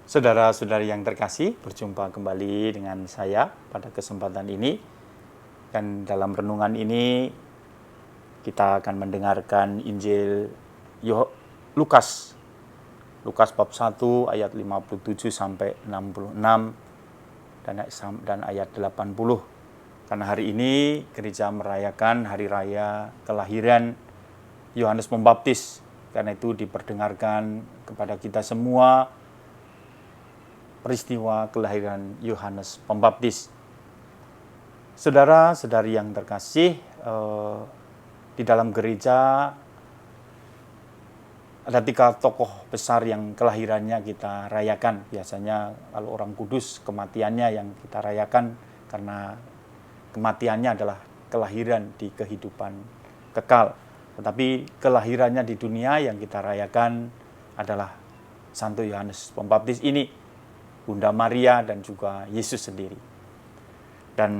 Saudara-saudari yang terkasih, berjumpa kembali dengan saya pada kesempatan ini. Dan dalam renungan ini kita akan mendengarkan Injil Lukas. Lukas bab 1 ayat 57 sampai 66 dan ayat 80. Karena hari ini gereja merayakan hari raya kelahiran Yohanes Pembaptis. Karena itu diperdengarkan kepada kita semua peristiwa kelahiran Yohanes Pembaptis. Saudara-saudari yang terkasih, di dalam gereja ada 3 tokoh besar yang kelahirannya kita rayakan. Biasanya kalau orang kudus kematiannya yang kita rayakan, karena kematiannya adalah kelahiran di kehidupan kekal. Tetapi kelahirannya di dunia yang kita rayakan adalah Santo Yohanes Pembaptis ini, Bunda Maria dan juga Yesus sendiri. Dan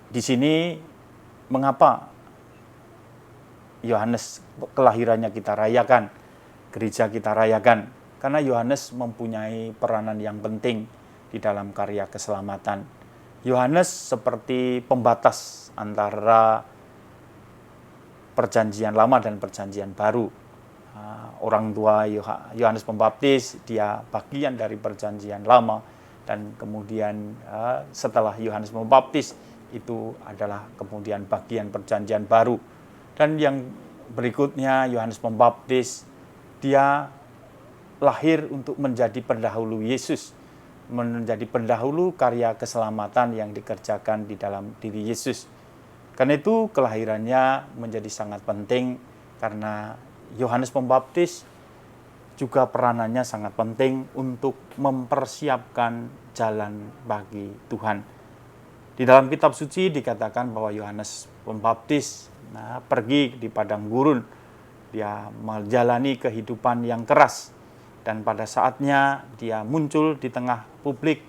di sini mengapa Yohanes kelahirannya kita rayakan, gereja kita rayakan? Karena Yohanes mempunyai peranan yang penting di dalam karya keselamatan. Yohanes seperti pembatas antara perjanjian lama dan perjanjian baru. Orang tua Yohanes Pembaptis, dia bagian dari perjanjian lama, dan kemudian setelah Yohanes Pembaptis itu adalah kemudian bagian perjanjian baru. Dan yang berikutnya Yohanes Pembaptis, dia lahir untuk menjadi pendahulu Yesus, menjadi pendahulu karya keselamatan yang dikerjakan di dalam diri Yesus. Karena itu kelahirannya menjadi sangat penting, karena Yohanes Pembaptis juga peranannya sangat penting untuk mempersiapkan jalan bagi Tuhan. Di dalam kitab suci dikatakan bahwa Yohanes Pembaptis pergi di padang gurun. Dia menjalani kehidupan yang keras, dan pada saatnya dia muncul di tengah publik,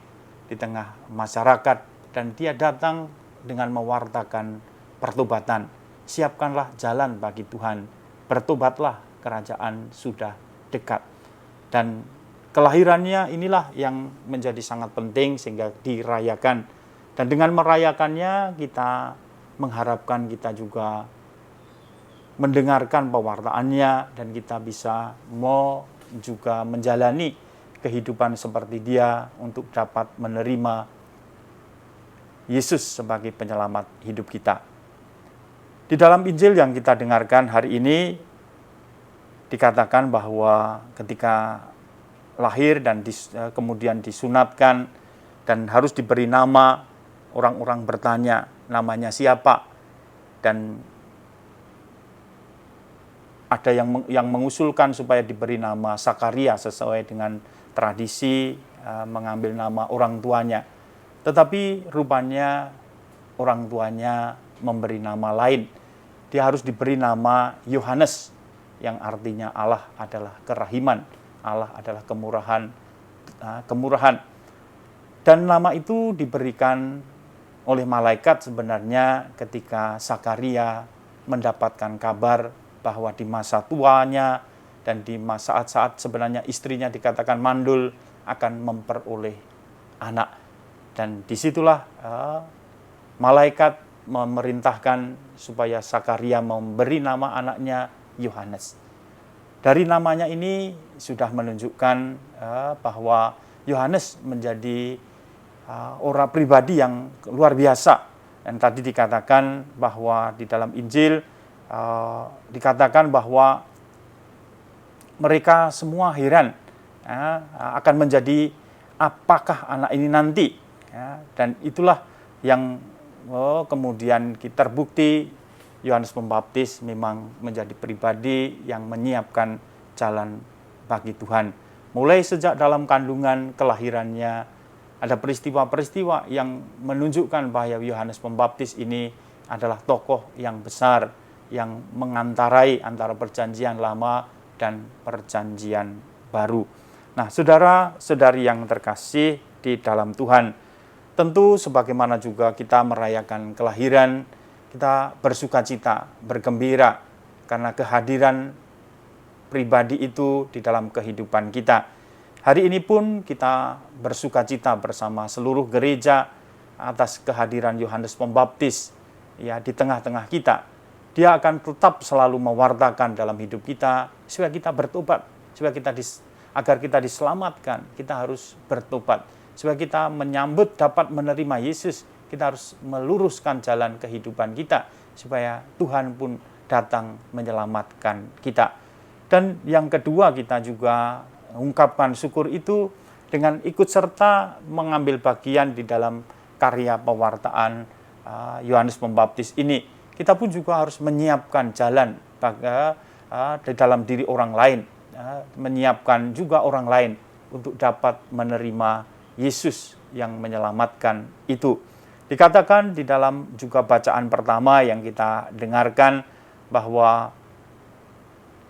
di tengah masyarakat, dan dia datang dengan mewartakan pertobatan. Siapkanlah jalan bagi Tuhan, bertobatlah, kerajaan sudah dekat. Dan kelahirannya inilah yang menjadi sangat penting sehingga dirayakan. Dan dengan merayakannya kita mengharapkan kita juga mendengarkan pewartaannya, dan kita bisa mau juga menjalani kehidupan seperti dia untuk dapat menerima Yesus sebagai penyelamat hidup kita. Di dalam Injil yang kita dengarkan hari ini dikatakan bahwa ketika lahir dan kemudian disunatkan dan harus diberi nama, orang-orang bertanya namanya siapa, dan ada yang mengusulkan supaya diberi nama Sakaria sesuai dengan tradisi mengambil nama orang tuanya. Tetapi rupanya orang tuanya memberi nama lain. Dia harus diberi nama Yohanes, yang artinya Allah adalah kerahiman, Allah adalah kemurahan. Dan nama itu diberikan oleh malaikat sebenarnya ketika Sakaria mendapatkan kabar bahwa di masa tuanya dan di saat-saat sebenarnya istrinya dikatakan mandul akan memperoleh anak. Dan disitulah malaikat memerintahkan supaya Sakaria memberi nama anaknya Yohanes. Dari namanya ini sudah menunjukkan bahwa Yohanes menjadi orang pribadi yang luar biasa. Dan tadi dikatakan bahwa di dalam Injil dikatakan bahwa mereka semua heran akan menjadi apakah anak ini nanti. Dan itulah yang kemudian terbukti Yohanes Pembaptis memang menjadi pribadi yang menyiapkan jalan bagi Tuhan. Mulai sejak dalam kandungan kelahirannya, ada peristiwa-peristiwa yang menunjukkan bahwa Yohanes Pembaptis ini adalah tokoh yang besar, yang mengantarai antara perjanjian lama dan perjanjian baru. Nah, saudara-saudari yang terkasih di dalam Tuhan, tentu sebagaimana juga kita merayakan kelahiran, kita bersuka cita, bergembira, karena kehadiran pribadi itu di dalam kehidupan kita. Hari ini pun kita bersukacita bersama seluruh gereja atas kehadiran Yohanes Pembaptis ya di tengah-tengah kita. Dia akan tetap selalu mewartakan dalam hidup kita supaya kita bertobat, supaya agar kita diselamatkan, kita harus bertobat. Supaya kita menyambut dapat menerima Yesus, kita harus meluruskan jalan kehidupan kita supaya Tuhan pun datang menyelamatkan kita. Dan yang kedua, kita juga ungkapkan syukur itu dengan ikut serta mengambil bagian di dalam karya pewartaan Yohanes Pembaptis ini. Kita pun juga harus menyiapkan jalan di dalam diri orang lain, menyiapkan juga orang lain untuk dapat menerima Yesus yang menyelamatkan itu. Dikatakan di dalam juga bacaan pertama yang kita dengarkan bahwa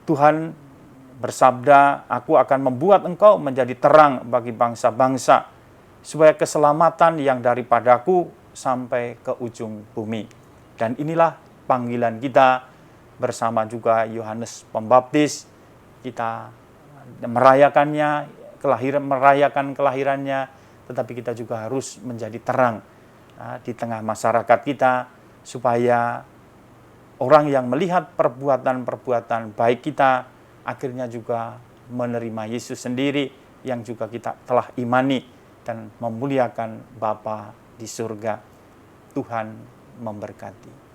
Tuhan bersabda, "Aku akan membuat engkau menjadi terang bagi bangsa-bangsa, supaya keselamatan yang daripadaku sampai ke ujung bumi." Dan inilah panggilan kita bersama juga Yohanes Pembaptis. Kita merayakannya, merayakan kelahirannya, tetapi kita juga harus menjadi terang di tengah masyarakat kita, supaya orang yang melihat perbuatan-perbuatan baik kita akhirnya juga menerima Yesus sendiri yang juga kita telah imani dan memuliakan Bapa di surga. Tuhan memberkati.